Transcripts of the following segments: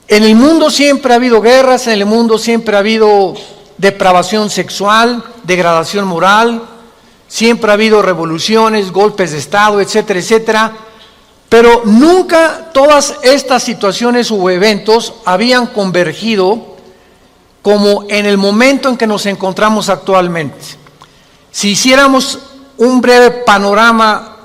En el mundo siempre ha habido guerras, en el mundo siempre ha habido depravación sexual, degradación moral, siempre ha habido revoluciones, golpes de Estado, etcétera, etcétera. Pero nunca todas estas situaciones u eventos habían convergido como en el momento en que nos encontramos actualmente. Si hiciéramos un breve panorama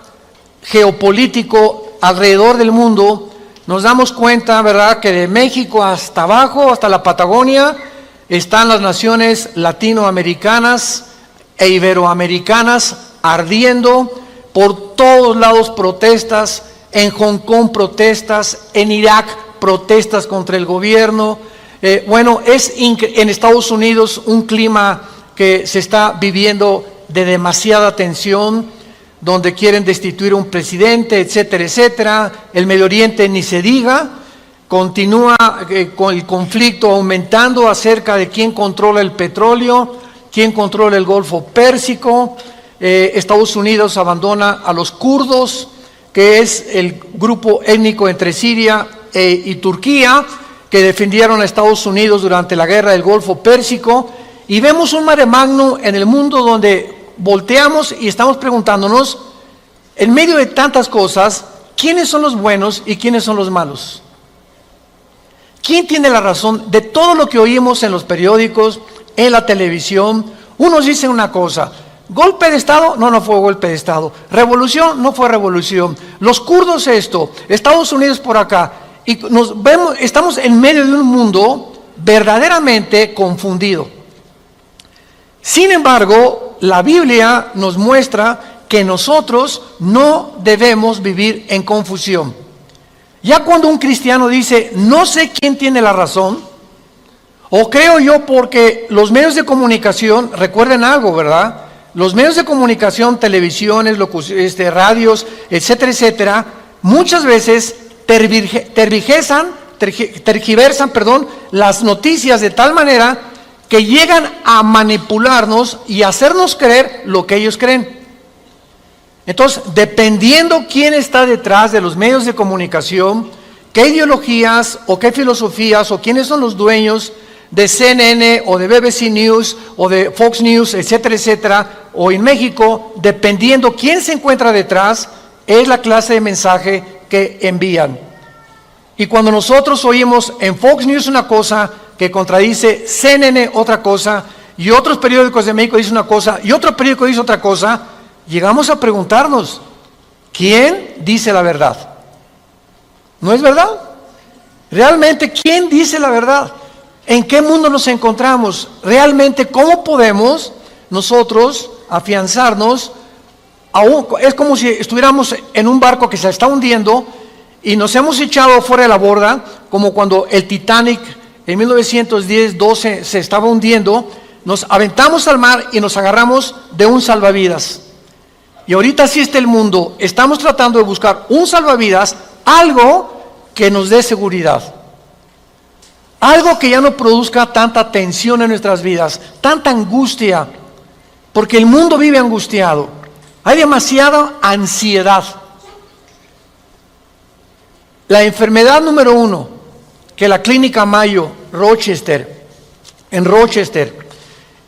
geopolítico alrededor del mundo, nos damos cuenta, ¿verdad?, que de México hasta abajo, hasta la Patagonia, están las naciones latinoamericanas e iberoamericanas ardiendo, por todos lados protestas, en Hong Kong protestas, en Irak protestas contra el gobierno. Es en Estados Unidos un clima que se está viviendo de demasiada tensión, donde quieren destituir un presidente, etcétera, etcétera. El Medio Oriente ni se diga, continúa con el conflicto aumentando acerca de quién controla el petróleo, quién controla el Golfo Pérsico. Estados Unidos abandona a los kurdos, que es el grupo étnico entre Siria y Turquía, que defendieron a Estados Unidos durante la guerra del Golfo Pérsico, y vemos un mare magnum en el mundo donde volteamos y estamos preguntándonos, en medio de tantas cosas, ¿quiénes son los buenos y quiénes son los malos? ¿Quién tiene la razón de todo lo que oímos en los periódicos, en la televisión? Unos dicen una cosa: golpe de Estado, no fue golpe de Estado. Revolución, no fue revolución. Los kurdos esto, Estados Unidos por acá. Y estamos en medio de un mundo verdaderamente confundido. Sin embargo, la Biblia nos muestra que nosotros no debemos vivir en confusión. Ya cuando un cristiano dice, no sé quién tiene la razón, o creo yo porque los medios de comunicación, recuerden algo, ¿verdad? Los medios de comunicación, televisiones, radios, etcétera, etcétera, muchas veces tergiversan las noticias de tal manera que llegan a manipularnos y hacernos creer lo que ellos creen. Entonces, dependiendo quién está detrás de los medios de comunicación, qué ideologías o qué filosofías o quiénes son los dueños de CNN o de BBC News o de Fox News, etcétera, etcétera, o en México, dependiendo quién se encuentra detrás, es la clase de mensaje que envían. Y cuando nosotros oímos en Fox News una cosa que contradice CNN otra cosa, y otros periódicos de México dicen una cosa, y otro periódico dice otra cosa, llegamos a preguntarnos, ¿quién dice la verdad? ¿No es verdad? Realmente, ¿quién dice la verdad? ¿En qué mundo nos encontramos? Realmente, ¿cómo podemos nosotros afianzarnos? Es como si estuviéramos en un barco que se está hundiendo y nos hemos echado fuera de la borda, como cuando el Titanic en 1910-12 se estaba hundiendo. Nos aventamos al mar y nos agarramos de un salvavidas. Y ahorita así está el mundo. Estamos tratando de buscar un salvavidas, algo que nos dé seguridad. Algo que ya no produzca tanta tensión en nuestras vidas, tanta angustia, porque el mundo vive angustiado. Hay demasiada ansiedad. La enfermedad número 1 que la Clínica Mayo en Rochester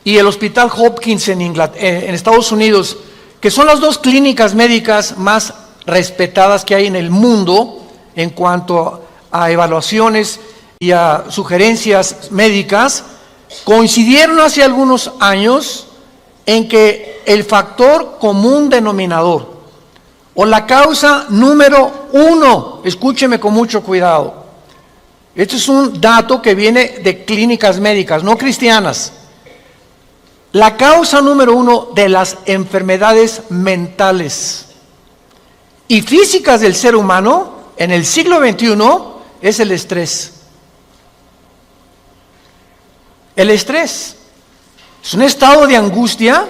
y el Hospital Hopkins en Estados Unidos, que son las dos clínicas médicas más respetadas que hay en el mundo en cuanto a evaluaciones y a sugerencias médicas, coincidieron hace algunos años en que el factor común denominador o la causa número 1, escúcheme con mucho cuidado, esto es un dato que viene de clínicas médicas, no cristianas, la causa número 1 de las enfermedades mentales y físicas del ser humano en el siglo XXI es el estrés. El estrés es un estado de angustia,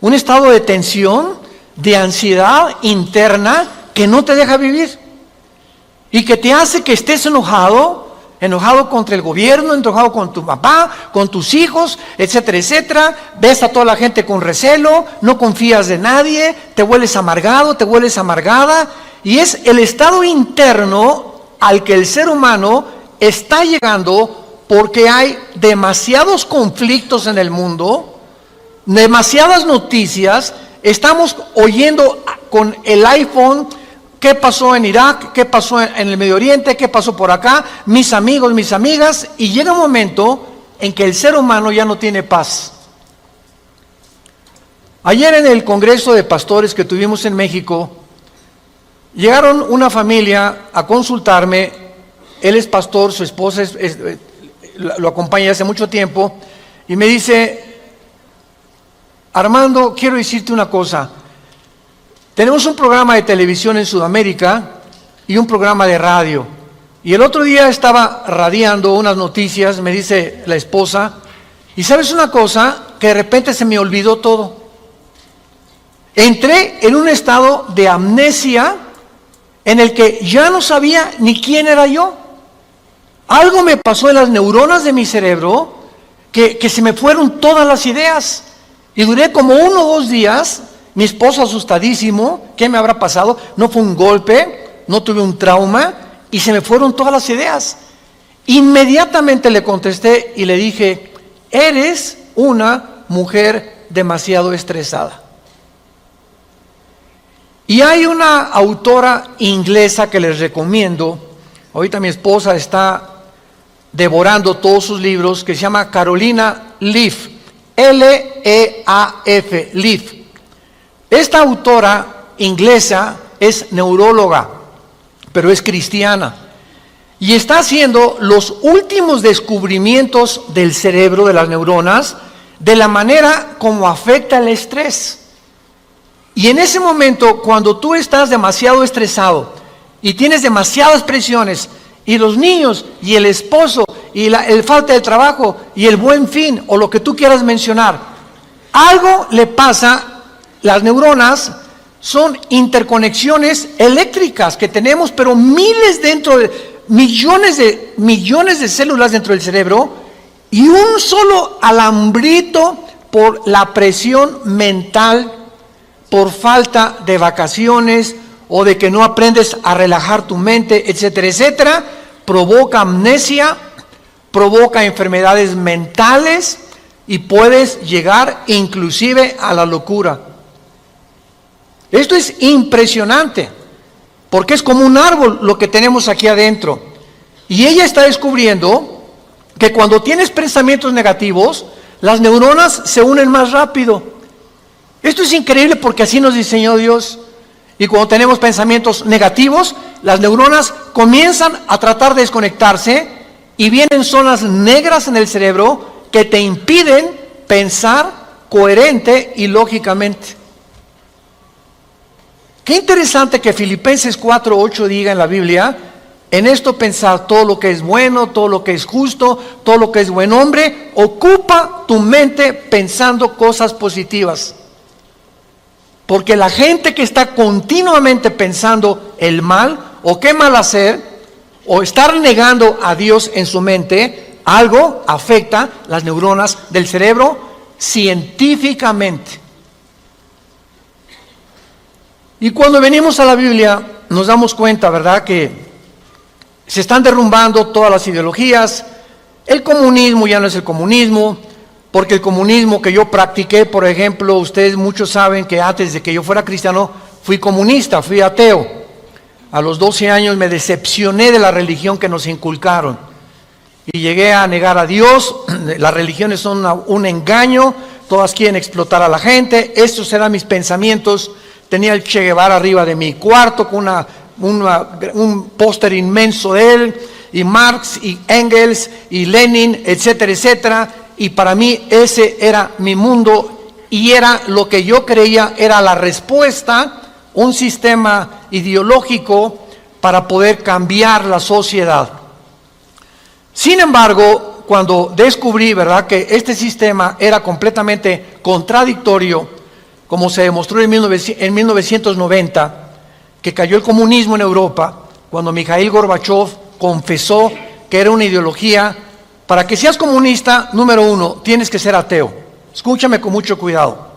un estado de tensión, de ansiedad interna que no te deja vivir y que te hace que estés enojado contra el gobierno, enojado con tu papá, con tus hijos, etcétera, etcétera. Ves a toda la gente con recelo, no confías de nadie, te vuelves amargado, te vuelves amargada, y es el estado interno al que el ser humano está llegando porque hay demasiados conflictos en el mundo, demasiadas noticias. Estamos oyendo con el iPhone qué pasó en Irak, qué pasó en el Medio Oriente, qué pasó por acá, mis amigos, mis amigas, y llega un momento en que el ser humano ya no tiene paz. Ayer en el Congreso de Pastores que tuvimos en México, llegaron una familia a consultarme. Él es pastor, su esposa lo acompaña hace mucho tiempo, y me dice: Armando, quiero decirte una cosa. Tenemos un programa de televisión en Sudamérica y un programa de radio. Y el otro día estaba radiando unas noticias, me dice la esposa, y ¿sabes una cosa? Que de repente se me olvidó todo. Entré en un estado de amnesia en el que ya no sabía ni quién era yo. Algo me pasó en las neuronas de mi cerebro que se me fueron todas las ideas. Y duré como 1 o 2 días, mi esposo asustadísimo, ¿qué me habrá pasado? No fue un golpe, no tuve un trauma, y se me fueron todas las ideas. Inmediatamente le contesté y le dije: eres una mujer demasiado estresada. Y hay una autora inglesa que les recomiendo, ahorita mi esposa está devorando todos sus libros, que se llama Carolina Leaf, L-E-A-F, Leaf. Esta autora inglesa es neuróloga, pero es cristiana, y está haciendo los últimos descubrimientos del cerebro, de las neuronas, de la manera como afecta el estrés. Y en ese momento, cuando tú estás demasiado estresado y tienes demasiadas presiones, y los niños, y el esposo, y el falta de trabajo, y el buen fin, o lo que tú quieras mencionar, algo le pasa. Las neuronas son interconexiones eléctricas que tenemos, pero millones de células dentro del cerebro, y un solo alambrito por la presión mental, por falta de vacaciones o de que no aprendes a relajar tu mente, etcétera, etcétera, provoca amnesia, provoca enfermedades mentales y puedes llegar inclusive a la locura. Esto es impresionante, porque es como un árbol lo que tenemos aquí adentro. Y ella está descubriendo que cuando tienes pensamientos negativos, las neuronas se unen más rápido. Esto es increíble porque así nos diseñó Dios. Y cuando tenemos pensamientos negativos, las neuronas comienzan a tratar de desconectarse y vienen zonas negras en el cerebro que te impiden pensar coherente y lógicamente. Qué interesante que Filipenses 4:8 diga en la Biblia: en esto pensar todo lo que es bueno, todo lo que es justo, todo lo que es buen hombre, ocupa tu mente pensando cosas positivas. Porque la gente que está continuamente pensando el mal, o qué mal hacer, o estar negando a Dios en su mente, algo afecta las neuronas del cerebro científicamente. Y cuando venimos a la Biblia nos damos cuenta, ¿verdad?, que se están derrumbando todas las ideologías. El comunismo ya no es el comunismo, porque el comunismo que yo practiqué, por ejemplo, ustedes muchos saben que antes de que yo fuera cristiano fui comunista, fui ateo. A los 12 años me decepcioné de la religión que nos inculcaron y llegué a negar a Dios. Las religiones son un engaño, todas quieren explotar a la gente. Estos eran mis pensamientos. Tenía el Che Guevara arriba de mi cuarto con un póster inmenso de él, y Marx y Engels y Lenin, etcétera, etcétera. Y para mí ese era mi mundo y era lo que yo creía era la respuesta, un sistema ideológico para poder cambiar la sociedad. Sin embargo, cuando descubrí, ¿verdad?, que este sistema era completamente contradictorio, como se demostró en 1990, que cayó el comunismo en Europa, cuando Mikhail Gorbachev confesó que era una ideología. Para que seas comunista, número 1, tienes que ser ateo. Escúchame con mucho cuidado.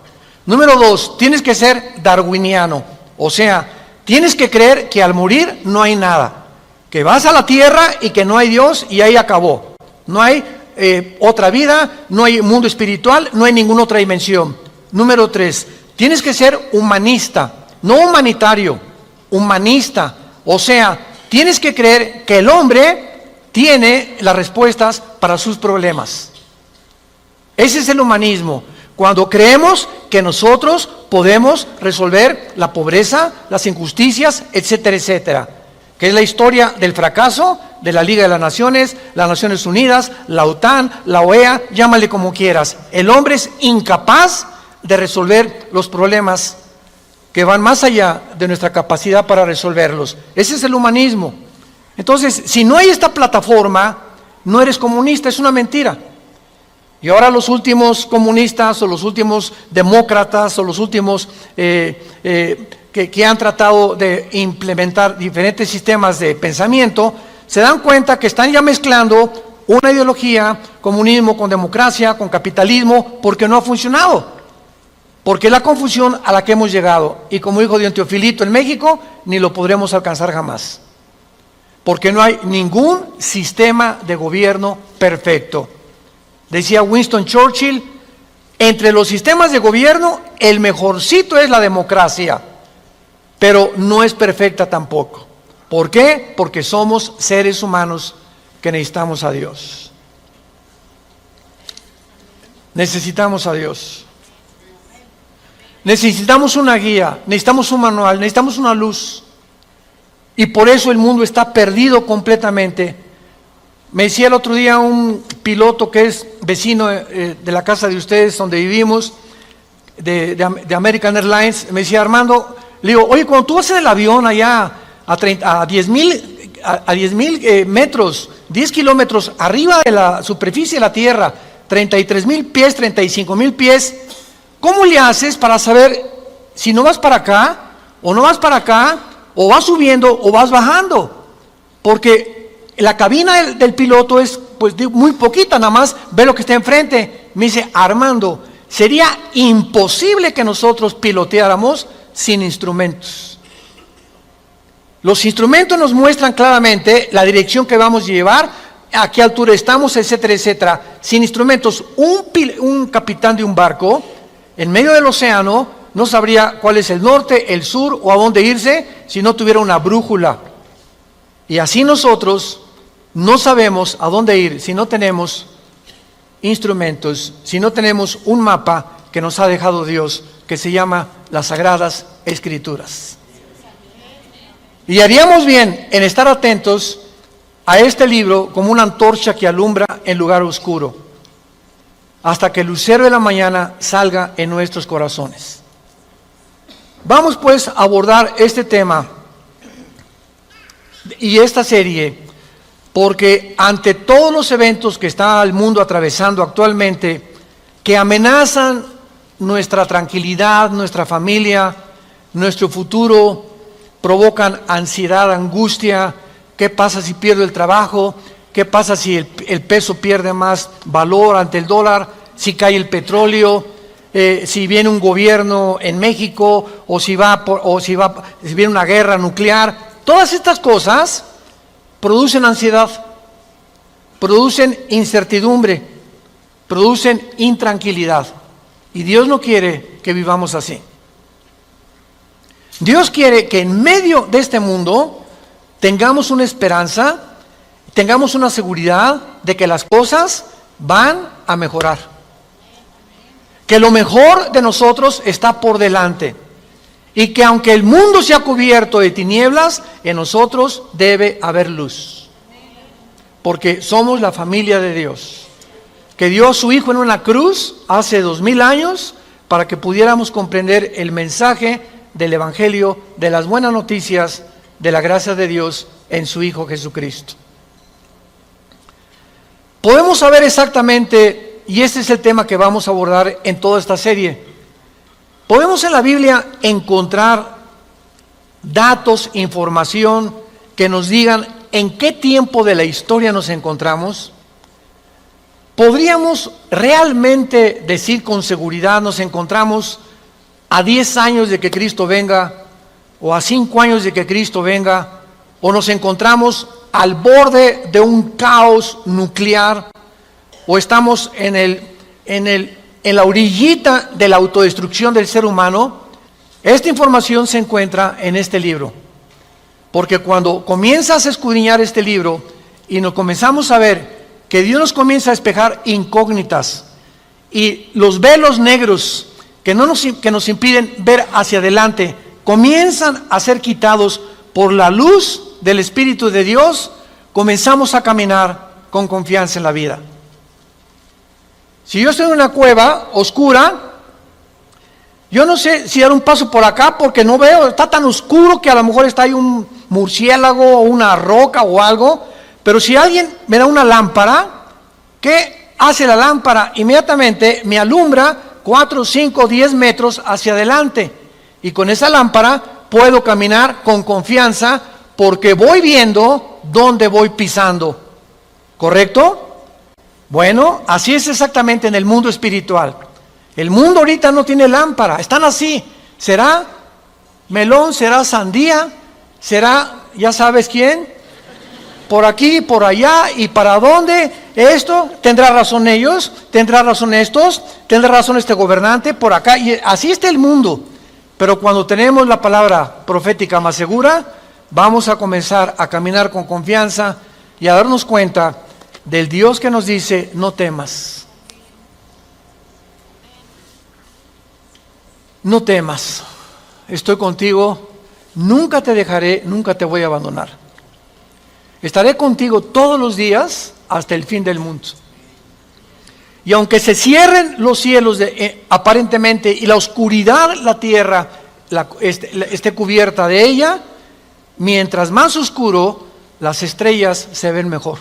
Número 2, tienes que ser darwiniano. O sea, tienes que creer que al morir no hay nada, que vas a la tierra y que no hay Dios y ahí acabó. No hay otra vida, no hay mundo espiritual, no hay ninguna otra dimensión. Número 3, tienes que ser humanista, no humanitario, humanista. O sea, tienes que creer que el hombre tiene las respuestas para sus problemas. Ese es el humanismo. Cuando creemos que nosotros podemos resolver la pobreza, las injusticias, etcétera, etcétera. Que es la historia del fracaso de la Liga de las Naciones Unidas, la OTAN, la OEA, llámale como quieras. El hombre es incapaz de resolver los problemas que van más allá de nuestra capacidad para resolverlos. Ese es el humanismo. Entonces, si no hay esta plataforma, no eres comunista, es una mentira. Y ahora los últimos comunistas o los últimos demócratas o los últimos que han tratado de implementar diferentes sistemas de pensamiento, se dan cuenta que están ya mezclando una ideología, comunismo con democracia, con capitalismo, porque no ha funcionado. Porque es la confusión a la que hemos llegado. Y como dijo Don Teofilito, en México ni lo podremos alcanzar jamás. Porque no hay ningún sistema de gobierno perfecto. Decía Winston Churchill, entre los sistemas de gobierno, el mejorcito es la democracia, pero no es perfecta tampoco. ¿Por qué? Porque somos seres humanos que necesitamos a Dios. Necesitamos a Dios. Necesitamos una guía, necesitamos un manual, necesitamos una luz. Y por eso el mundo está perdido completamente. Me decía el otro día un piloto que es vecino de la casa de ustedes, donde vivimos, de American Airlines, me decía: Armando, le digo, oye, cuando tú vas en el avión allá a 10,000 metros, 10 kilómetros arriba de la superficie de la Tierra, 33,000 pies, 35,000 pies, ¿cómo le haces para saber si no vas para acá, o no vas para acá, o vas subiendo o vas bajando? Porque la cabina del piloto es pues muy poquita, nada más ve lo que está enfrente. Me dice: Armando, sería imposible que nosotros piloteáramos sin instrumentos. Los instrumentos nos muestran claramente la dirección que vamos a llevar, a qué altura estamos, etcétera, etcétera. Sin instrumentos, un capitán de un barco en medio del océano no sabría cuál es el norte, el sur o a dónde irse si no tuviera una brújula. Y así nosotros no sabemos a dónde ir si no tenemos instrumentos, si no tenemos un mapa que nos ha dejado Dios, que se llama las Sagradas Escrituras. Y haríamos bien en estar atentos a este libro como una antorcha que alumbra en lugar oscuro, hasta que el lucero de la mañana salga en nuestros corazones. Vamos pues a abordar este tema y esta serie, porque ante todos los eventos que está el mundo atravesando actualmente, que amenazan nuestra tranquilidad, nuestra familia, nuestro futuro, provocan ansiedad, angustia. ¿Qué pasa si pierdo el trabajo? ¿Qué pasa si el peso pierde más valor ante el dólar? Si cae el petróleo, si viene un gobierno en México, o si viene una guerra nuclear. Todas estas cosas producen ansiedad, producen incertidumbre, producen intranquilidad. Y Dios no quiere que vivamos así. Dios quiere que en medio de este mundo tengamos una esperanza, tengamos una seguridad de que las cosas van a mejorar. Que lo mejor de nosotros está por delante. Y que aunque el mundo sea cubierto de tinieblas, en nosotros debe haber luz. Porque somos la familia de Dios, que dio a su Hijo en una cruz hace 2000 años para que pudiéramos comprender el mensaje del Evangelio, de las buenas noticias, de la gracia de Dios en su Hijo Jesucristo. Podemos saber exactamente, y este es el tema que vamos a abordar en toda esta serie, podemos en la Biblia encontrar datos, información que nos digan en qué tiempo de la historia nos encontramos. ¿Podríamos realmente decir con seguridad nos encontramos a 10 años de que Cristo venga, o a 5 años de que Cristo venga, o nos encontramos al borde de un caos nuclear o estamos en la orillita de la autodestrucción del ser humano, esta información se encuentra en este libro. Porque cuando comienzas a escudriñar este libro y nos comenzamos a ver que Dios nos comienza a despejar incógnitas y los velos negros que nos impiden ver hacia adelante comienzan a ser quitados por la luz del Espíritu de Dios, comenzamos a caminar con confianza en la vida. Si yo estoy en una cueva oscura, yo no sé si dar un paso por acá porque no veo, está tan oscuro que a lo mejor está ahí un murciélago o una roca o algo, pero si alguien me da una lámpara, ¿qué hace la lámpara? Inmediatamente me alumbra 4, 5, 10 metros hacia adelante, y con esa lámpara puedo caminar con confianza porque voy viendo dónde voy pisando, ¿correcto? Bueno, así es exactamente en el mundo espiritual. El mundo ahorita no tiene lámpara, están así. ¿Será melón? ¿Será sandía? ¿Será, ya sabes quién? Por aquí, por allá, ¿y para dónde? Esto, ¿tendrá razón ellos? ¿Tendrá razón estos? ¿Tendrá razón este gobernante? Por acá, y así está el mundo. Pero cuando tenemos la palabra profética más segura, vamos a comenzar a caminar con confianza y a darnos cuenta del Dios que nos dice, no temas. No temas, estoy contigo, nunca te dejaré, nunca te voy a abandonar. Estaré contigo todos los días hasta el fin del mundo. Y aunque se cierren los cielos aparentemente y la oscuridad, la tierra esté cubierta de ella, mientras más oscuro, las estrellas se ven mejor.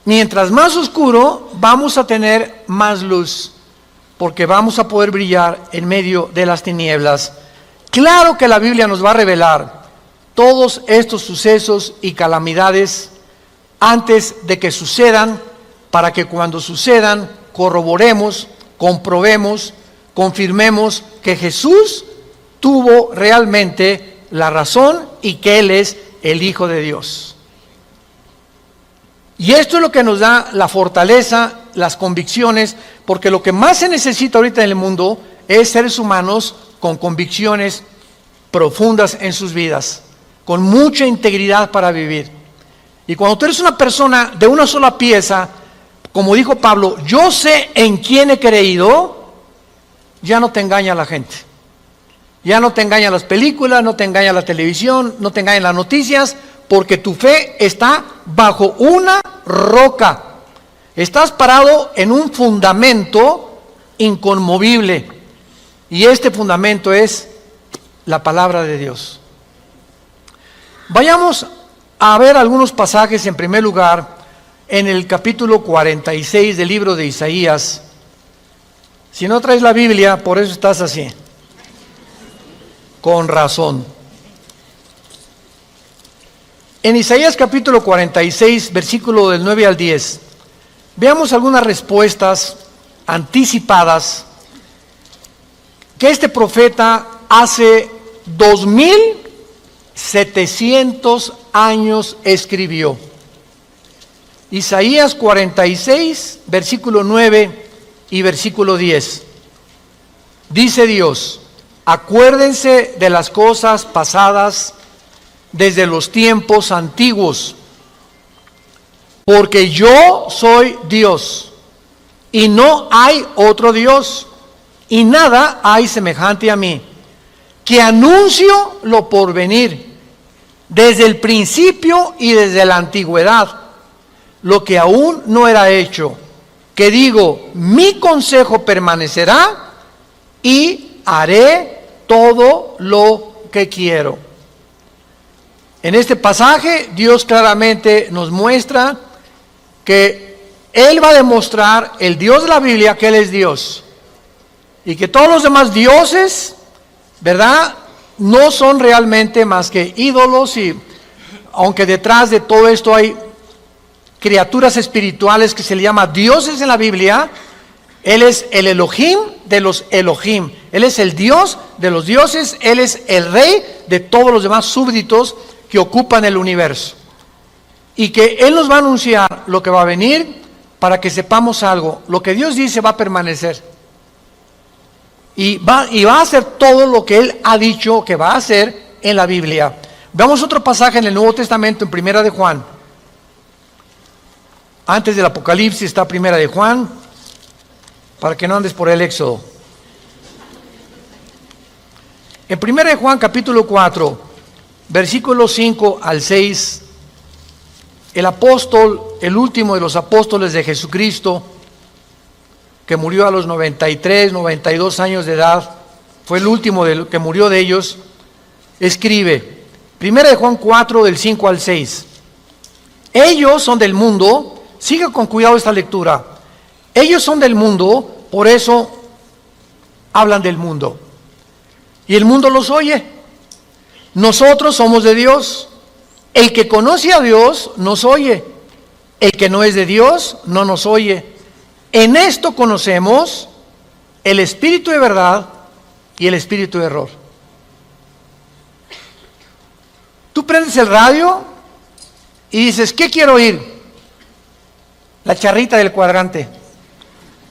Mientras más oscuro, vamos a tener más luz, porque vamos a poder brillar en medio de las tinieblas. Claro que la Biblia nos va a revelar todos estos sucesos y calamidades antes de que sucedan, para que cuando sucedan corroboremos, comprobemos, confirmemos que Jesús tuvo realmente la razón y que Él es el Hijo de Dios. Y esto es lo que nos da la fortaleza, las convicciones, porque lo que más se necesita ahorita en el mundo es seres humanos con convicciones profundas en sus vidas, con mucha integridad para vivir. Y cuando tú eres una persona de una sola pieza, como dijo Pablo, yo sé en quién he creído, ya no te engaña la gente. Ya no te engañan las películas, no te engaña la televisión, no te engañan las noticias, porque tu fe está bajo una roca. Estás parado en un fundamento inconmovible. Y este fundamento es la palabra de Dios. Vayamos a ver algunos pasajes. En primer lugar, en el capítulo 46 del libro de Isaías. Si no traes la Biblia, por eso estás así. Con razón. En Isaías capítulo 46, versículo del 9 al 10, veamos algunas respuestas anticipadas que este profeta hace 2700 años escribió. Isaías 46, versículo 9 y versículo 10. Dice Dios: acuérdense de las cosas pasadas desde los tiempos antiguos, porque yo soy Dios y no hay otro Dios, y nada hay semejante a mí, que anuncio lo porvenir desde el principio y desde la antigüedad, lo que aún no era hecho, que digo, mi consejo permanecerá y haré todo lo que quiero. En este pasaje Dios claramente nos muestra que Él va a demostrar, el Dios de la Biblia, que Él es Dios, y que todos los demás dioses, ¿verdad?, no son realmente más que ídolos. Y aunque detrás de todo esto hay criaturas espirituales que se le llama dioses en la Biblia, Él es el Elohim de los Elohim. Él es el Dios de los dioses. Él es el rey de todos los demás súbditos que ocupan el universo. Y que Él nos va a anunciar lo que va a venir para que sepamos algo. Lo que Dios dice va a permanecer. Y va a hacer todo lo que Él ha dicho que va a hacer en la Biblia. Veamos otro pasaje en el Nuevo Testamento, en Primera de Juan. Antes del Apocalipsis está Primera de Juan, para que no andes por el Éxodo. En Primera de Juan, capítulo 4, versículos 5 al 6, el apóstol, el último de los apóstoles de Jesucristo, que murió a los 93, 92 años de edad, fue el último que murió de ellos, escribe, Primera de Juan 4, del 5 al 6, ellos son del mundo, siga con cuidado esta lectura, ellos son del mundo, por eso hablan del mundo, y el mundo los oye. Nosotros somos de Dios, el que conoce a Dios nos oye, el que no es de Dios no nos oye. En esto conocemos el espíritu de verdad y el espíritu de error. Tú prendes el radio y dices, ¿qué quiero oír? La charrita del cuadrante.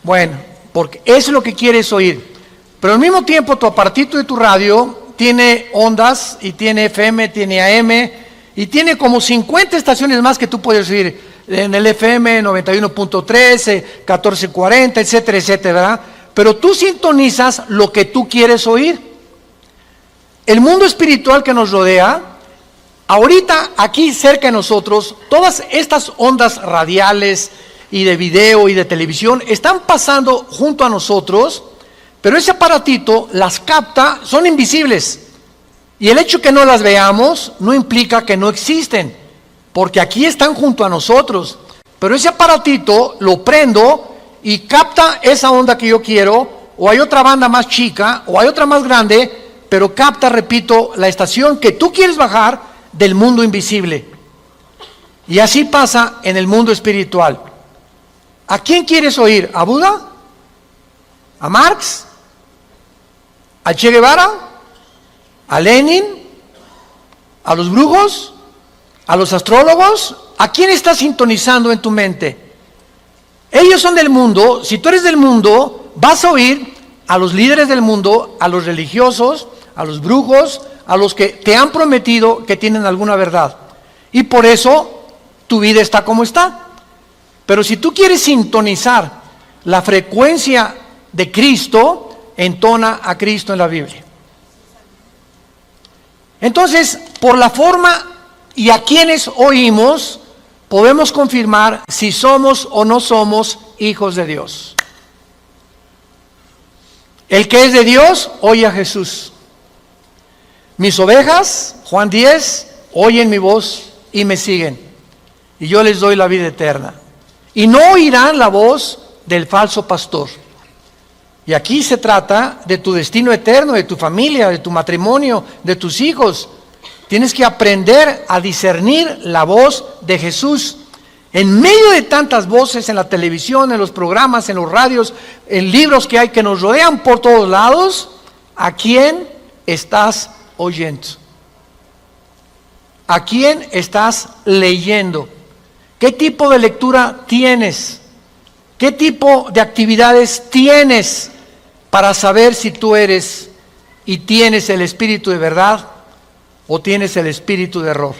Bueno, porque eso es lo que quieres oír. Pero al mismo tiempo tu aparatito de tu radio tiene ondas y tiene FM, tiene AM y tiene como 50 estaciones más que tú puedes oír en el FM 91.3, 1440, etcétera, etcétera, ¿verdad? Pero tú sintonizas lo que tú quieres oír. El mundo espiritual que nos rodea, ahorita aquí cerca de nosotros, todas estas ondas radiales y de video y de televisión están pasando junto a nosotros, pero ese aparatito las capta, son invisibles. Y el hecho que no las veamos no implica que no existen, porque aquí están junto a nosotros. Pero ese aparatito lo prendo y capta esa onda que yo quiero, o hay otra banda más chica, o hay otra más grande, pero capta, repito, la estación que tú quieres bajar del mundo invisible. Y así pasa en el mundo espiritual. ¿A quién quieres oír? ¿A Buda? ¿A Marx? ¿A Che Guevara? ¿A Lenin? ¿A los brujos? ¿A los astrólogos? ¿A quién estás sintonizando en tu mente? Ellos son del mundo. Si tú eres del mundo, vas a oír a los líderes del mundo, a los religiosos, a los brujos, a los que te han prometido que tienen alguna verdad. Y por eso tu vida está como está. Pero si tú quieres sintonizar la frecuencia de Cristo, entona a Cristo en la Biblia. Entonces, por la forma y a quienes oímos, podemos confirmar si somos o no somos hijos de Dios. El que es de Dios, oye a Jesús. Mis ovejas, Juan 10, oyen mi voz y me siguen, y yo les doy la vida eterna. Y no oirán la voz del falso pastor. Y aquí se trata de tu destino eterno, de tu familia, de tu matrimonio, de tus hijos. Tienes que aprender a discernir la voz de Jesús. En medio de tantas voces en la televisión, en los programas, en los radios, en libros que hay que nos rodean por todos lados, ¿a quién estás oyendo? ¿A quién estás leyendo? ¿Qué tipo de lectura tienes? ¿Qué tipo de actividades tienes para saber si tú eres y tienes el espíritu de verdad o tienes el espíritu de error?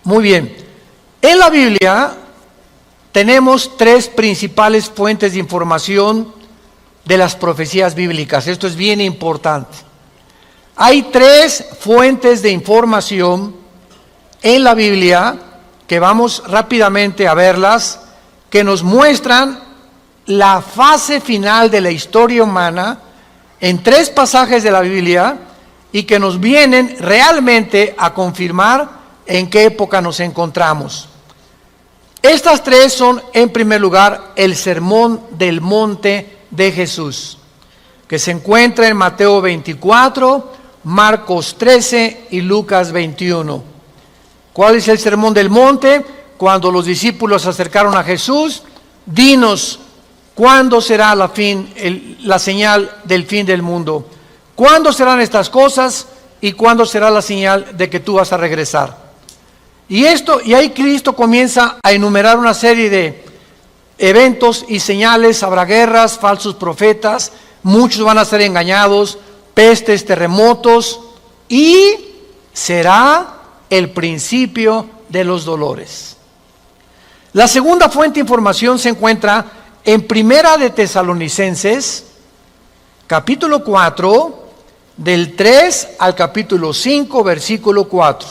Muy bien. En la Biblia tenemos tres principales fuentes de información de las profecías bíblicas. Esto es bien importante. Hay tres fuentes de información en la Biblia que vamos rápidamente a verlas, que nos muestran la fase final de la historia humana en tres pasajes de la Biblia y que nos vienen realmente a confirmar en qué época nos encontramos. Estas tres son, en primer lugar, el Sermón del Monte de Jesús, que se encuentra en Mateo 24, Marcos 13 y Lucas 21. ¿Cuál es el Sermón del Monte? Cuando los discípulos se acercaron a Jesús, dinos, ¿cuándo será la señal del fin del mundo? ¿Cuándo serán estas cosas? y cuándo será la señal de que tú vas a regresar. Y ahí Cristo comienza a enumerar una serie de eventos y señales. Habrá guerras, falsos profetas, muchos van a ser engañados, pestes, terremotos, y será el principio de los dolores. La segunda fuente de información se encuentra en Primera de Tesalonicenses, capítulo 4, del 3 al capítulo 5, versículo 4.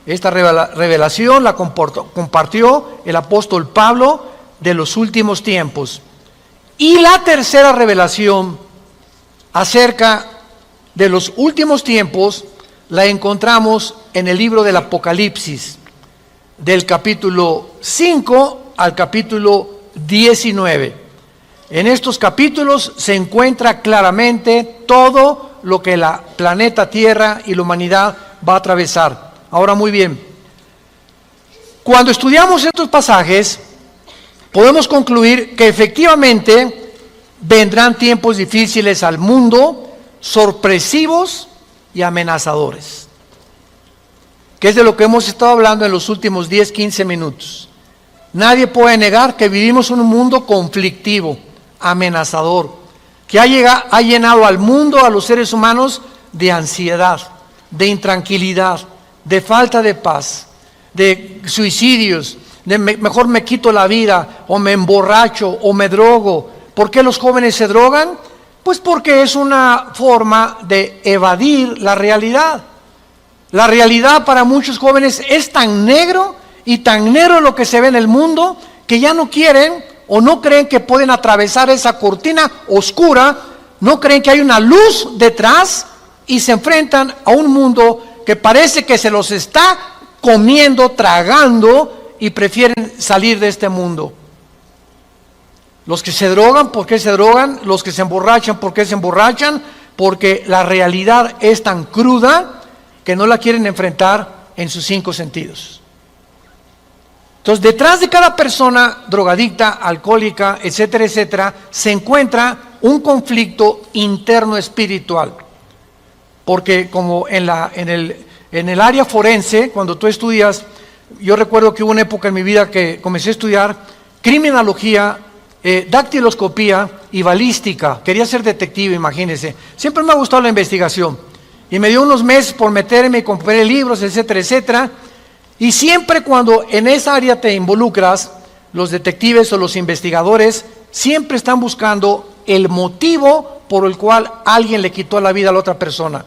Esta revelación la compartió el apóstol Pablo de los últimos tiempos. Y la tercera revelación acerca de los últimos tiempos la encontramos en el libro del Apocalipsis, del capítulo 5 al capítulo 19. En estos capítulos se encuentra claramente todo lo que la planeta Tierra y la humanidad va a atravesar. Ahora, muy bien, cuando estudiamos estos pasajes, podemos concluir que efectivamente vendrán tiempos difíciles al mundo, sorpresivos y amenazadores, que es de lo que hemos estado hablando en los últimos 10, 15 minutos. Nadie puede negar que vivimos en un mundo conflictivo, amenazador, que ha llenado al mundo, a los seres humanos, de ansiedad, de intranquilidad, de falta de paz, de suicidios, de mejor me quito la vida, o me emborracho, o me drogo. ¿Por qué los jóvenes se drogan? Pues porque es una forma de evadir la realidad. La realidad para muchos jóvenes es tan negro y tan negro lo que se ve en el mundo, que ya no quieren o no creen que pueden atravesar esa cortina oscura, no creen que hay una luz detrás, y se enfrentan a un mundo que parece que se los está comiendo, tragando, y prefieren salir de este mundo. Los que se drogan, ¿por qué se drogan? Los que se emborrachan, ¿por qué se emborrachan? Porque la realidad es tan cruda que no la quieren enfrentar en sus 5 sentidos. Entonces, detrás de cada persona drogadicta, alcohólica, etcétera, etcétera, se encuentra un conflicto interno espiritual. Porque como en el área forense, cuando tú estudias, yo recuerdo que hubo una época en mi vida que comencé a estudiar criminología, dactiloscopía y balística. Quería ser detective, imagínense. Siempre me ha gustado la investigación. Y me dio unos meses por meterme y compré libros, etcétera, etcétera. Y siempre cuando en esa área te involucras, los detectives o los investigadores siempre están buscando el motivo por el cual alguien le quitó la vida a la otra persona.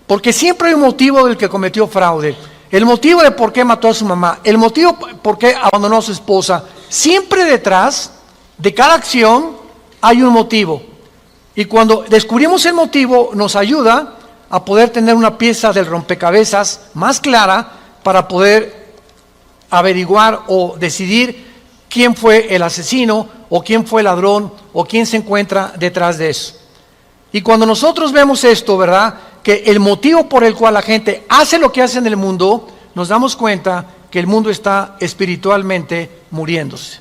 Porque siempre hay un motivo del que cometió fraude, el motivo de por qué mató a su mamá, el motivo por qué abandonó a su esposa. Siempre detrás de cada acción hay un motivo. Y cuando descubrimos el motivo, nos ayuda a poder tener una pieza del rompecabezas más clara para poder averiguar o decidir quién fue el asesino o quién fue el ladrón o quién se encuentra detrás de eso. Y cuando nosotros vemos esto, ¿verdad?, que el motivo por el cual la gente hace lo que hace en el mundo, nos damos cuenta que el mundo está espiritualmente muriéndose.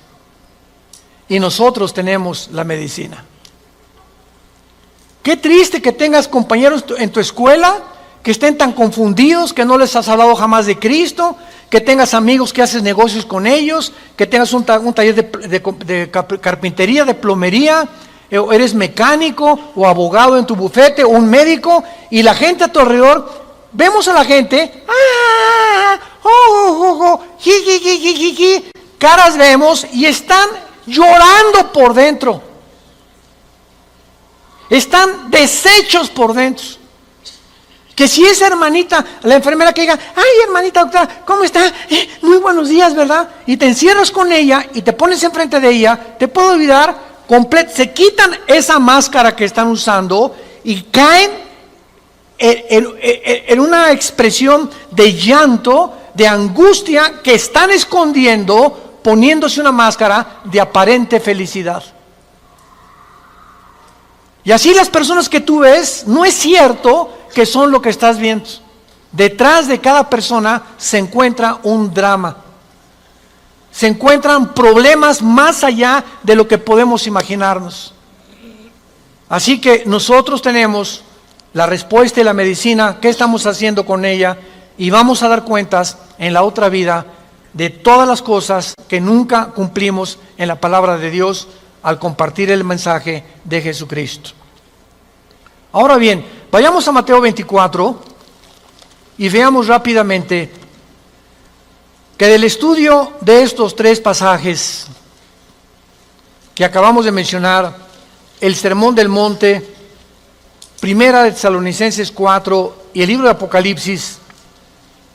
Y nosotros tenemos la medicina. Qué triste que tengas compañeros en tu escuela que estén tan confundidos, que no les has hablado jamás de Cristo, que tengas amigos que haces negocios con ellos, que tengas un taller de carpintería, de plomería, o eres mecánico o abogado en tu bufete o un médico, y la gente a tu alrededor, vemos a la gente, caras vemos y están llorando por dentro, están deshechos por dentro. Que si esa hermanita, la enfermera que diga, ay hermanita doctora, ¿cómo está? Muy buenos días, ¿verdad? Y te encierras con ella y te pones enfrente de ella, te puede olvidar se quitan esa máscara que están usando y caen en una expresión de llanto, de angustia, que están escondiendo, poniéndose una máscara de aparente felicidad. Y así las personas que tú ves, no es cierto que son lo que estás viendo. Detrás de cada persona se encuentra un drama. Se encuentran problemas más allá de lo que podemos imaginarnos. Así que nosotros tenemos la respuesta y la medicina, qué estamos haciendo con ella, y vamos a dar cuentas en la otra vida de todas las cosas que nunca cumplimos en la palabra de Dios al compartir el mensaje de Jesucristo. Ahora bien, vayamos a Mateo 24 y veamos rápidamente que del estudio de estos tres pasajes que acabamos de mencionar, el Sermón del Monte, Primera de Tesalonicenses 4 y el libro de Apocalipsis,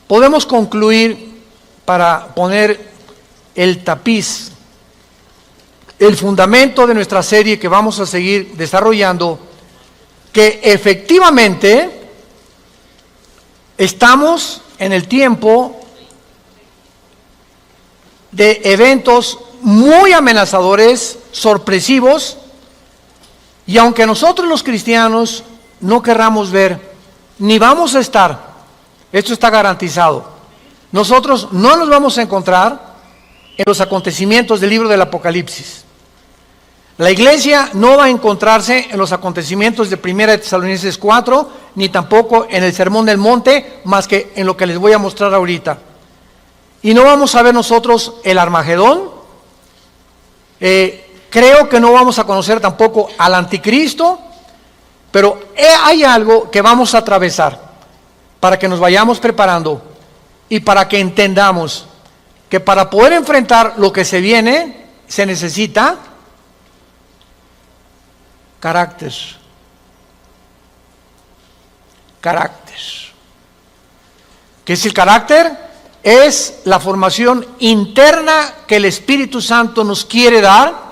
podemos concluir, para poner el tapiz, el fundamento de nuestra serie que vamos a seguir desarrollando, que efectivamente estamos en el tiempo de eventos muy amenazadores, sorpresivos, y aunque nosotros los cristianos no querramos ver, ni vamos a estar, esto está garantizado, nosotros no nos vamos a encontrar en los acontecimientos del libro del Apocalipsis. La iglesia no va a encontrarse en los acontecimientos de Primera de Tesalonicenses 4, ni tampoco en el Sermón del Monte, más que en lo que les voy a mostrar ahorita. Y no vamos a ver nosotros el Armagedón. Creo que no vamos a conocer tampoco al Anticristo, pero hay algo que vamos a atravesar para que nos vayamos preparando y para que entendamos que para poder enfrentar lo que se viene, se necesita carácter. Carácter. ¿Qué es el carácter? Es la formación interna que el Espíritu Santo nos quiere dar,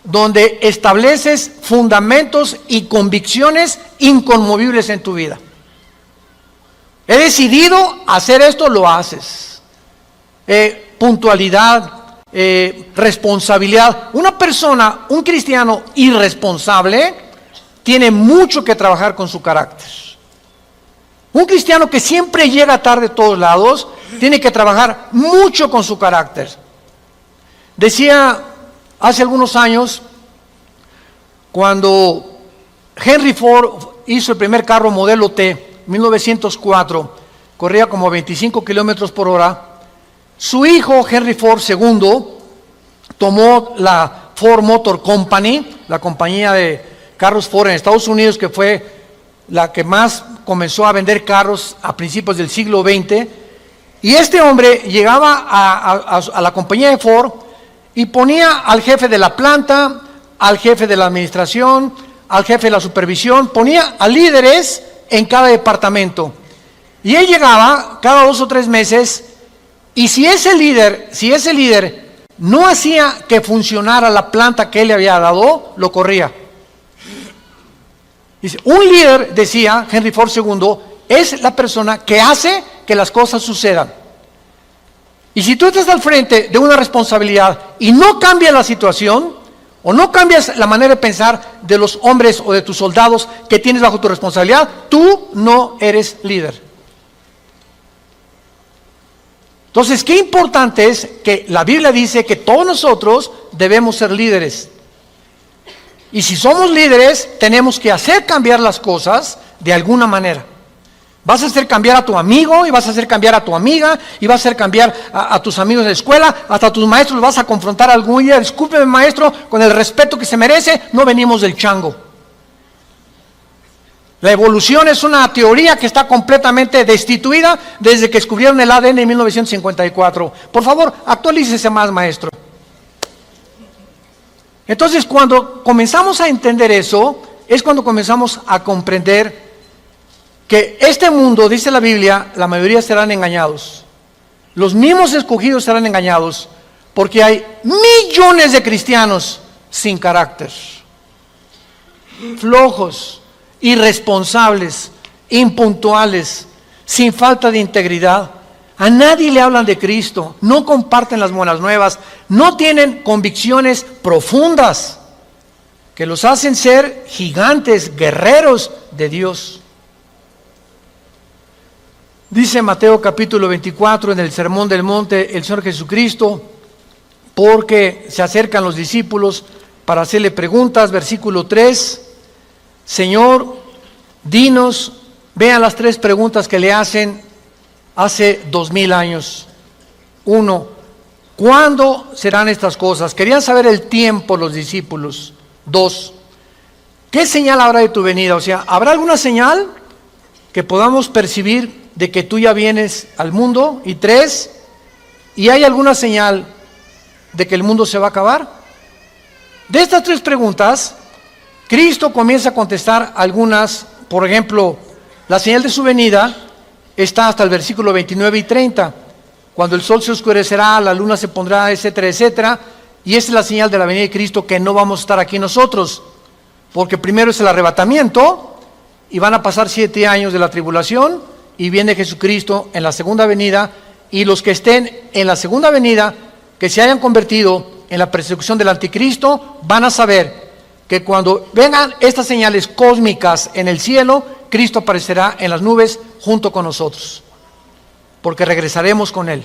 donde estableces fundamentos y convicciones inconmovibles en tu vida. He decidido hacer esto, lo haces. Puntualidad, responsabilidad. Una persona, un cristiano irresponsable, tiene mucho que trabajar con su carácter. Un cristiano que siempre llega tarde a todos lados, tiene que trabajar mucho con su carácter. Decía hace algunos años, cuando Henry Ford hizo el primer carro modelo T, 1904, corría como 25 kilómetros por hora, su hijo Henry Ford II tomó la Ford Motor Company, la compañía de carros Ford en Estados Unidos, que fue la que más comenzó a vender carros a principios del siglo XX, y este hombre llegaba a la compañía de Ford y ponía al jefe de la planta, al jefe de la administración, al jefe de la supervisión, ponía a líderes en cada departamento. Y él llegaba cada 2 o 3 meses, y si ese líder no hacía que funcionara la planta que él le había dado, lo corría. Dice, un líder, decía Henry Ford II, es la persona que hace que las cosas sucedan. Y si tú estás al frente de una responsabilidad y no cambias la situación, o no cambias la manera de pensar de los hombres o de tus soldados que tienes bajo tu responsabilidad, tú no eres líder. Entonces, qué importante es que la Biblia dice que todos nosotros debemos ser líderes. Y si somos líderes, tenemos que hacer cambiar las cosas de alguna manera. Vas a hacer cambiar a tu amigo, y vas a hacer cambiar a tu amiga, y vas a hacer cambiar a tus amigos de la escuela, hasta a tus maestros los vas a confrontar algún día. Discúlpeme, maestro, con el respeto que se merece, no venimos del chango. La evolución es una teoría que está completamente destituida desde que descubrieron el ADN en 1954. Por favor, actualícese más, maestro. Entonces, cuando comenzamos a entender eso, es cuando comenzamos a comprender que este mundo, dice la Biblia, la mayoría serán engañados. Los mismos escogidos serán engañados, porque hay millones de cristianos sin carácter, flojos, irresponsables, impuntuales, sin falta de integridad. A nadie le hablan de Cristo, no comparten las buenas nuevas, no tienen convicciones profundas que los hacen ser gigantes, guerreros de Dios. Dice Mateo capítulo 24 en el Sermón del Monte el Señor Jesucristo, porque se acercan los discípulos para hacerle preguntas, versículo 3, Señor, dinos, vean las 3 preguntas que le hacen hace 2000 años. 1, ¿cuándo serán estas cosas? Querían saber el tiempo los discípulos. 2, ¿qué señal habrá de tu venida? O sea, ¿habrá alguna señal que podamos percibir de que tú ya vienes al mundo? Y 3, ¿y hay alguna señal de que el mundo se va a acabar? De estas 3 preguntas, Cristo comienza a contestar algunas. Por ejemplo, la señal de su venida está hasta el versículo 29 y 30, cuando el sol se oscurecerá, la luna se pondrá, etcétera, etcétera, y esa es la señal de la venida de Cristo, que no vamos a estar aquí nosotros, porque primero es el arrebatamiento, y van a pasar 7 años de la tribulación, y viene Jesucristo en la segunda venida, y los que estén en la segunda venida, que se hayan convertido en la persecución del anticristo, van a saber que cuando vengan estas señales cósmicas en el cielo, Cristo aparecerá en las nubes junto con nosotros, porque regresaremos con Él.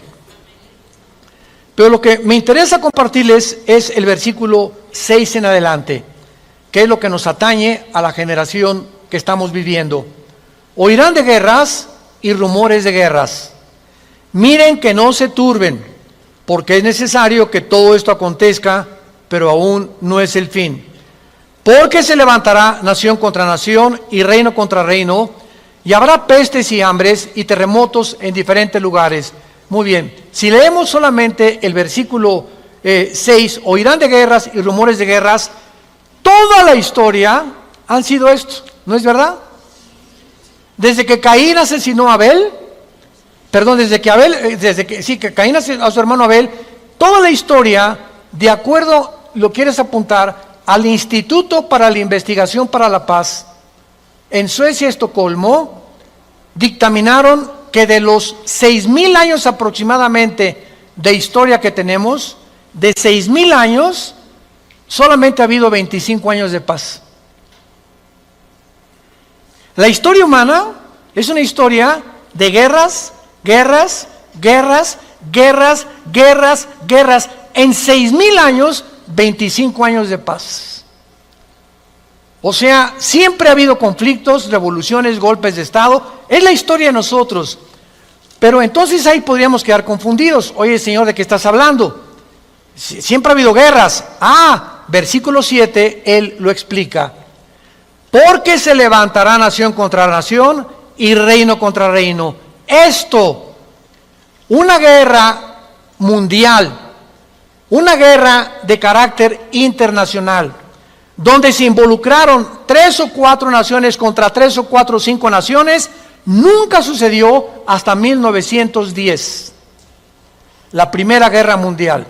Pero lo que me interesa compartirles es el versículo 6 en adelante, que es lo que nos atañe a la generación que estamos viviendo. Oirán de guerras y rumores de guerras. Miren que no se turben, porque es necesario que todo esto acontezca, pero aún no es el fin. Porque se levantará nación contra nación y reino contra reino, y habrá pestes y hambres y terremotos en diferentes lugares. Muy bien, si leemos solamente el versículo 6, oirán de guerras y rumores de guerras, toda la historia han sido esto, ¿no es verdad? Desde que Caín asesinó a Abel, que Caín asesinó a su hermano Abel, toda la historia, de acuerdo, lo quieres apuntar, al Instituto para la Investigación para la Paz, en Suecia, Estocolmo, dictaminaron que de los 6,000 años aproximadamente de historia que tenemos, de 6,000 años, solamente ha habido 25 años de paz. La historia humana es una historia de guerras, guerras, guerras, guerras, guerras, guerras. En 6,000 años, 25 años de paz. O sea, siempre ha habido conflictos, revoluciones, golpes de Estado. Es la historia de nosotros. Pero entonces ahí podríamos quedar confundidos. Oye, Señor, ¿de qué estás hablando? Siempre ha habido guerras. Versículo 7, Él lo explica. Porque se levantará nación contra nación y reino contra reino. Esto, una guerra mundial, una guerra de carácter internacional, donde se involucraron 3 o 4 naciones contra 3 o 4 o 5 naciones, nunca sucedió hasta 1910, la Primera Guerra Mundial.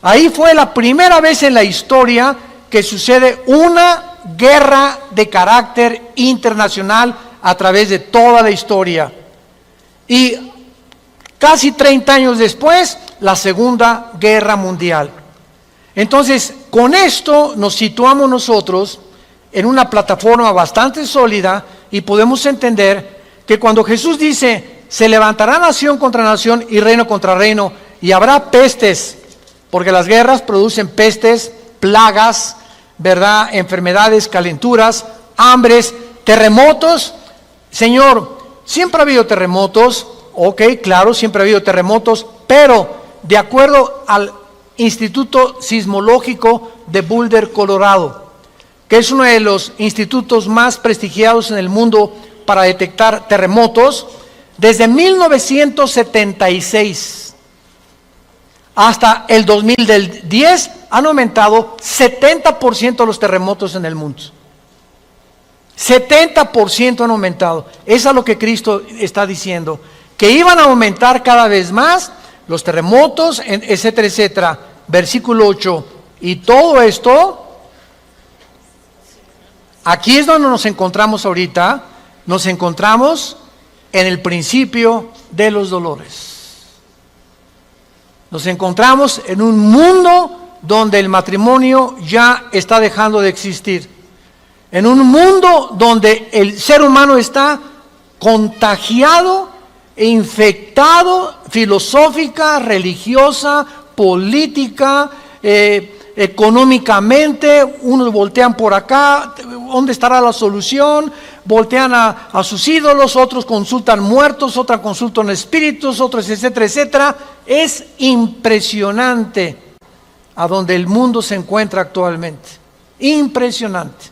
Ahí fue la primera vez en la historia que sucede una guerra de carácter internacional a través de toda la historia. Y casi 30 años después, la Segunda Guerra Mundial. Entonces, con esto nos situamos nosotros en una plataforma bastante sólida y podemos entender que cuando Jesús dice, se levantará nación contra nación y reino contra reino, y habrá pestes, porque las guerras producen pestes, plagas, ¿verdad? Enfermedades, calenturas, hambres, terremotos. Señor, siempre ha habido terremotos. Ok, claro, siempre ha habido terremotos, pero de acuerdo al Instituto Sismológico de Boulder, Colorado, que es uno de los institutos más prestigiados en el mundo para detectar terremotos, desde 1976 hasta el 2010 han aumentado 70% los terremotos en el mundo. 70% han aumentado. Eso es lo que Cristo está diciendo, que iban a aumentar cada vez más los terremotos, etcétera, etcétera. Versículo 8. Y todo esto, aquí es donde nos encontramos ahorita. Nos encontramos en el principio de los dolores. Nos encontramos en un mundo donde el matrimonio ya está dejando de existir. En un mundo donde el ser humano está contagiado e infectado filosófica, religiosa, política, económicamente. Unos voltean por acá, ¿dónde estará la solución? voltean a sus ídolos, otros consultan muertos, otros consultan espíritus, otros etcétera, etcétera. Es impresionante a donde el mundo se encuentra actualmente. Impresionante.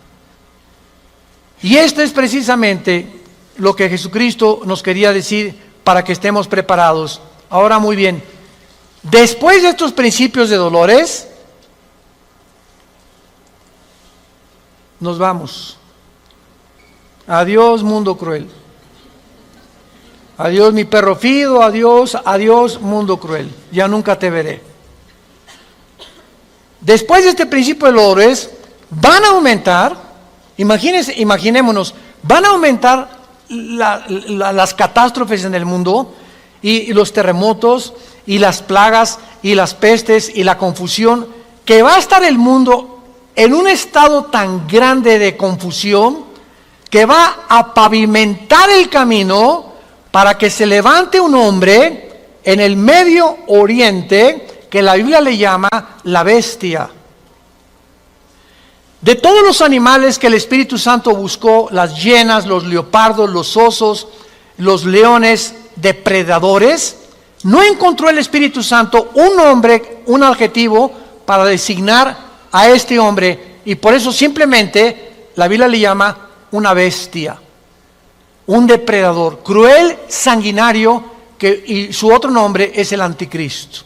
Y esto es precisamente lo que Jesucristo nos quería decir para que estemos preparados. Ahora muy bien, después de estos principios de dolores, nos vamos. Adiós, mundo cruel. Adiós, mi perro fido. Adiós, adiós, mundo cruel. Ya nunca te veré. Después de este principio de dolores, van a aumentar, imaginémonos, van a aumentar las catástrofes en el mundo y los terremotos y las plagas y las pestes y la confusión, que va a estar el mundo en un estado tan grande de confusión que va a pavimentar el camino para que se levante un hombre en el Medio Oriente que la Biblia le llama la bestia. De todos los animales que el Espíritu Santo buscó, las hienas, los leopardos, los osos, los leones depredadores, no encontró el Espíritu Santo un nombre, un adjetivo para designar a este hombre, y por eso simplemente la Biblia le llama una bestia, un depredador, cruel, sanguinario, y su otro nombre es el anticristo.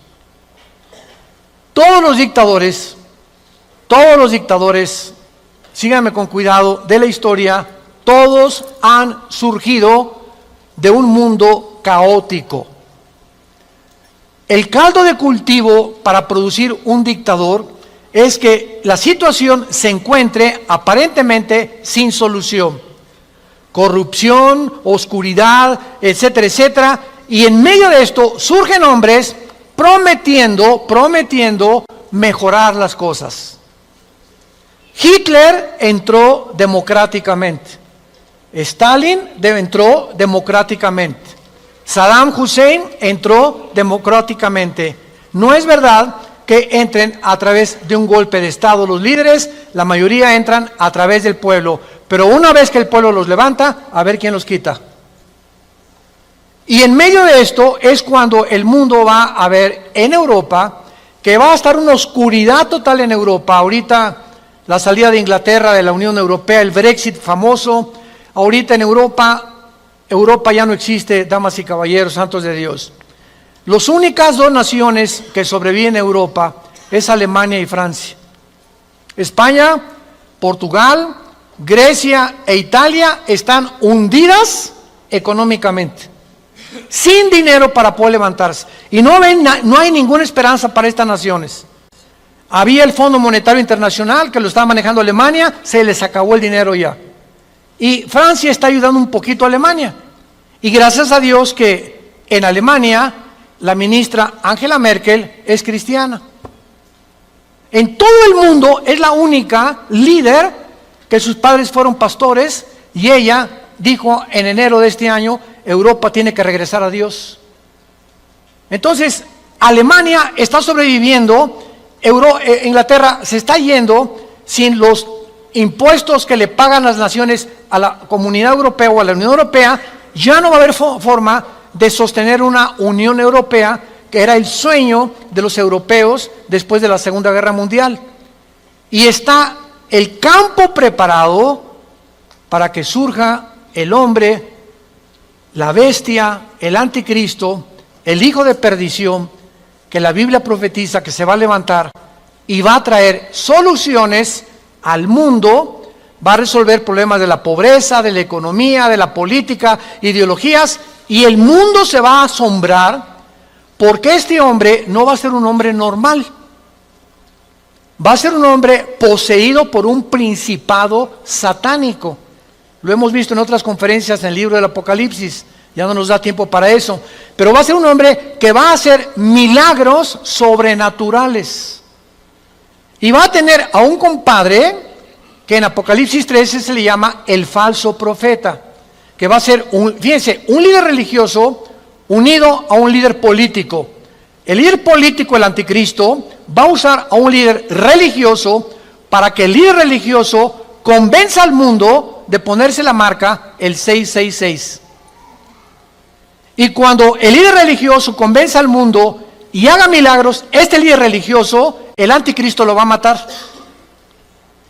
Todos los dictadores, síganme con cuidado, de la historia, todos han surgido de un mundo caótico. El caldo de cultivo para producir un dictador es que la situación se encuentre aparentemente sin solución. Corrupción, oscuridad, etcétera, etcétera. Y en medio de esto surgen hombres prometiendo mejorar las cosas. Hitler entró democráticamente. Stalin entró democráticamente. Saddam Hussein entró democráticamente. No es verdad que entren a través de un golpe de Estado los líderes, la mayoría entran a través del pueblo, pero una vez que el pueblo los levanta, a ver quién los quita. Y en medio de esto es cuando el mundo va a ver en Europa, que va a estar una oscuridad total en Europa. Ahorita la salida de Inglaterra de la Unión Europea, el Brexit famoso, ahorita en Europa ya no existe, damas y caballeros, santos de Dios. Las únicas dos naciones que sobreviven en Europa es Alemania y Francia. España, Portugal, Grecia e Italia están hundidas económicamente, sin dinero para poder levantarse. Y no hay ninguna esperanza para estas naciones. Había el Fondo Monetario Internacional que lo estaba manejando Alemania, se les acabó el dinero ya. Y Francia está ayudando un poquito a Alemania. Y gracias a Dios que en Alemania la ministra Angela Merkel es cristiana. En todo el mundo es la única líder que sus padres fueron pastores y ella dijo en enero de este año, Europa tiene que regresar a Dios. Entonces, Alemania está sobreviviendo, Inglaterra se está yendo sin los impuestos que le pagan las naciones a la Comunidad Europea o a la Unión Europea. Ya no va a haber forma de sostener una Unión Europea, que era el sueño de los europeos después de la Segunda Guerra Mundial. Y está el campo preparado para que surja el hombre, la bestia, el anticristo, el hijo de perdición, que la Biblia profetiza que se va a levantar y va a traer soluciones al mundo. Va a resolver problemas de la pobreza, de la economía, de la política, ideologías, y el mundo se va a asombrar porque este hombre no va a ser un hombre normal. Va a ser un hombre poseído por un principado satánico. Lo hemos visto en otras conferencias en el libro del Apocalipsis, ya no nos da tiempo para eso, pero va a ser un hombre que va a hacer milagros sobrenaturales. Y va a tener a un compadre que en Apocalipsis 13 se le llama el falso profeta, que va a ser, fíjense, un líder religioso unido a un líder político. El líder político, el anticristo, va a usar a un líder religioso para que el líder religioso convenza al mundo de ponerse la marca el 666. Y cuando el líder religioso convence al mundo y haga milagros, este líder religioso, el anticristo lo va a matar.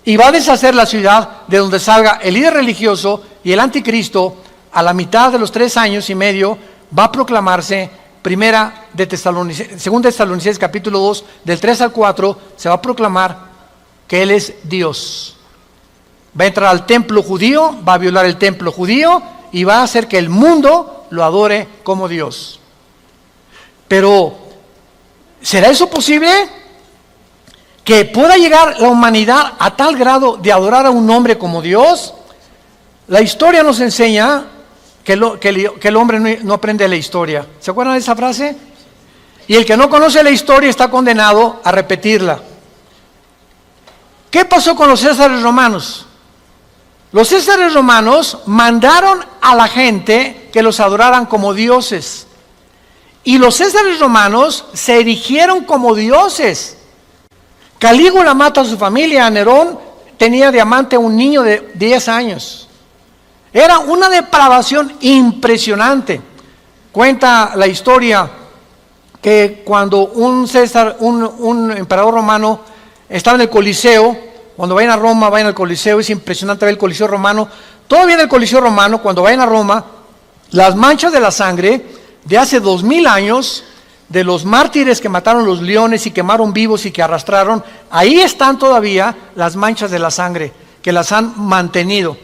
Y va a deshacer la ciudad de donde salga el líder religioso, y el anticristo, a la mitad de los 3 años y medio, va a proclamarse. Según Tesalonicenses capítulo 2, del 3 al 4, se va a proclamar que Él es Dios. Va a entrar al templo judío, va a violar el templo judío y va a hacer que el mundo lo adore como Dios. Pero, ¿será eso posible? ¿Que pueda llegar la humanidad a tal grado de adorar a un hombre como Dios? La historia nos enseña que el hombre no aprende la historia. ¿Se acuerdan de esa frase? Y el que no conoce la historia está condenado a repetirla. ¿Qué pasó con los césares romanos? Los césares romanos mandaron a la gente que los adoraran como dioses. Y los césares romanos se erigieron como dioses. Calígula mata a su familia. Nerón tenía de amante a un niño de 10 años. Era una depravación impresionante. Cuenta la historia que cuando un emperador romano estaba en el Coliseo, cuando vayan a Roma, vayan al Coliseo, es impresionante ver el Coliseo romano. Todavía en el Coliseo romano, cuando vayan a Roma, las manchas de la sangre de hace 2000 años, de los mártires que mataron los leones y quemaron vivos y que arrastraron, ahí están todavía las manchas de la sangre, que las han mantenido.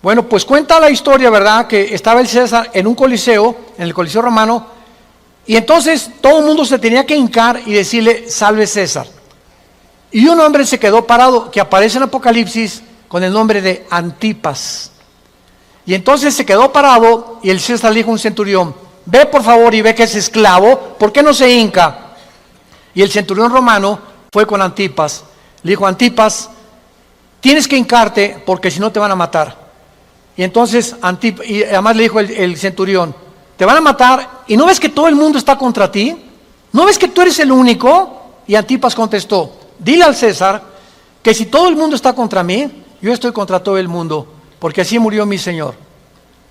Bueno, pues cuenta la historia, ¿verdad?, que estaba el César en un coliseo, en el Coliseo romano, y entonces todo el mundo se tenía que hincar y decirle, salve César. Y un hombre se quedó parado, que aparece en Apocalipsis con el nombre de Antipas. Y entonces se quedó parado y el César le dijo a un centurión, ve por favor y ve que es esclavo, ¿por qué no se hinca? Y el centurión romano fue con Antipas, le dijo, Antipas, tienes que hincarte porque si no te van a matar. Y entonces y además le dijo el centurión, te van a matar y ¿no ves que todo el mundo está contra ti? ¿No ves que tú eres el único? Y Antipas contestó, dile al César que si todo el mundo está contra mí, yo estoy contra todo el mundo, porque así murió mi Señor.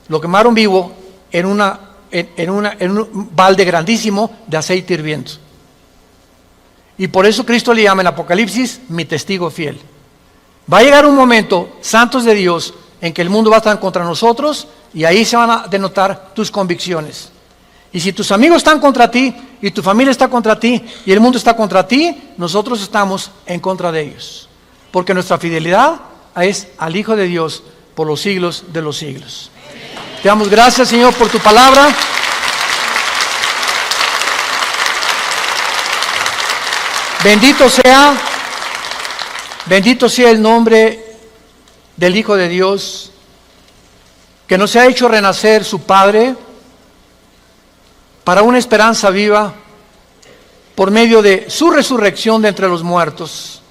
Lo quemaron vivo en un balde grandísimo de aceite hirviendo. Y por eso Cristo le llama en Apocalipsis mi testigo fiel. Va a llegar un momento, santos de Dios, en que el mundo va a estar contra nosotros y ahí se van a denotar tus convicciones. Y si tus amigos están contra ti y tu familia está contra ti y el mundo está contra ti, nosotros estamos en contra de ellos. Porque nuestra fidelidad es al Hijo de Dios por los siglos de los siglos. Te damos gracias, Señor, por tu palabra. Bendito sea el nombre del Hijo de Dios, que nos ha hecho renacer su Padre para una esperanza viva por medio de su resurrección de entre los muertos,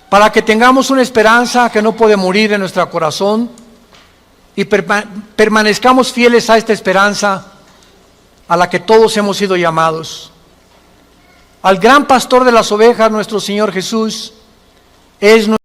para que tengamos una esperanza que no puede morir en nuestro corazón y permanezcamos fieles a esta esperanza a la que todos hemos sido llamados. Al gran pastor de las ovejas, nuestro Señor Jesús, es nuestro